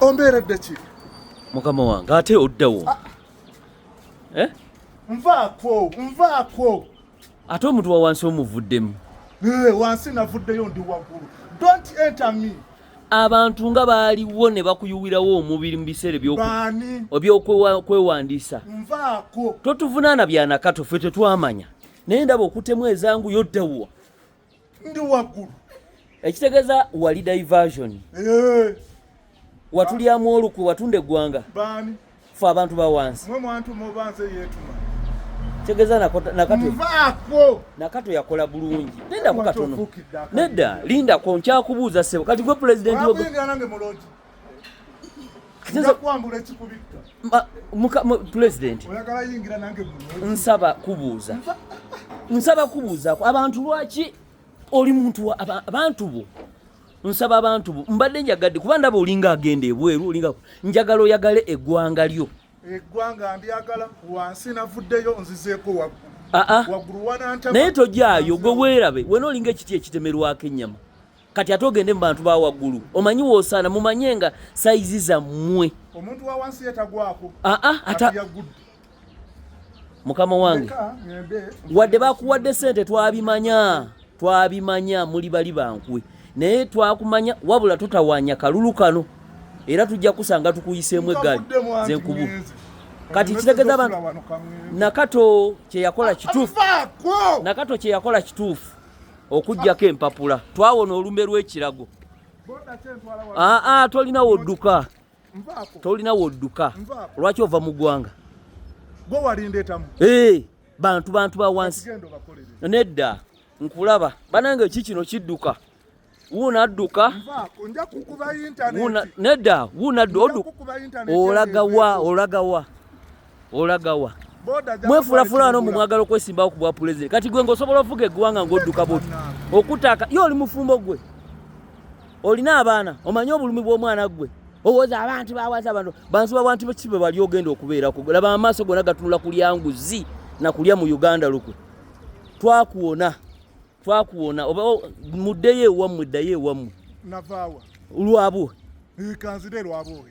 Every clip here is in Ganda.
Omberedde ki? Mukama wange ate oddawo. Nvaako. Ate omuntu wa wansi omuvuddemu. Wansi navuddeyo ndi waggulu. Don't enter me. Abantu nga baaliwo ne bakuyuwirawo omubiri mu biseera by'okwewandiisa. Nvaako. Totuvunaana byanakato ffe tetwamanya. Naye ndaba okutemu ezangu yoddawo. Ndi waggulu. Ekitegeeza wali diversion. Watulyamu olukwe watunda eggwanga. Baani? Ffe abantu ba wansi. Mwe mwantu mubanze yeetuma. Kitegeeza nakato. Nvaako. Nakato yakola bulungi. Lindako katono. Nedda, lindako nkyakubuuza ssebo. Kati gwe pulezidenti Wabingira nange mulogi. Njakwambula ekikubikka. Pulezidenti. Oyagala yingira nange mulogi. Nsaba kubuuza abantu lwaki oli muntu abantu bo. Nsaba abantu bo mbadde njagadde kuba ndaba olinga agenda ebweru olinga njagala oyagale eggwanga lyo. Eggwanga ndyagala wansi navuddeyo nzizeeko waggulu. Waggulu wananta. Naye tojaayo gwe weerabe wena olinga ekiti ekitemerwako ennyama. Kati ate ogende mu bantu ba waggulu omanyi woosaana mumanye nga sayizi zammwe. Omuntu wa wansi yetagwako. Mukama wange wadde bakuwadde ssente twabimanya muli bali bankwe naye twakumanya wabula tutawanya kalulu kano era tujja kusanga tukuyiseemu eggaali zenkubu. Kati kitegeeza abantu nakato kye yakola kituufu okuggyako empapula twawona olumbe lw'ekirago. Tolina wodduka lwaki ova mu ggwanga. Gwe walindeetamu. Bantu ba wansi. Nedda nkulaba banange kikino kidduka. Wuuna adduka. Nja kukuba internet. Nedda wuuna adduka. Olagawa. Mwefulafula no mwagala okwesimbawo ku bwa pulezidenti. Kati gwe ng'osobola ovuga eggwanga ng'odduka bw'oti. Okutaka yo oli mufumbo gwe. Olina abaana omanyi obulumi bw'omwana gwe. Owoza abantu bawaza abantu bantu bawantu bekibe bali ogenda okubeerako laba amaaso gonna gatunula kulya nguzi na kulya mu Uganda lukwe. Twakuwona oba muddeyo ewammwe. Navaawa. Lwabo. Kanzire lwabo.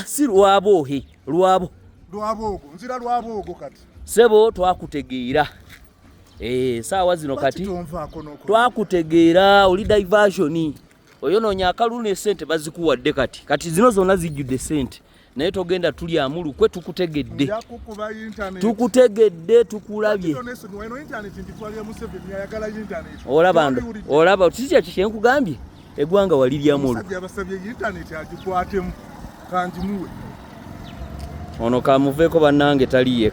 Si lwabo lwabo. Lwabo nzira lwabo kati. Sebo twakutegeera. Saawa zino kati. Twakutegeera oli diversion. Oyonoonya akalulu n'essente bazikuwadde kati zino zonna zijjudde ssente naye togenda tulyamu lukwe tukutegedde tukulabye. Olaba kiki ekyo kye nkugambye eggwanga waliryamu olukwe. Ono kamuveeko bannange taliye.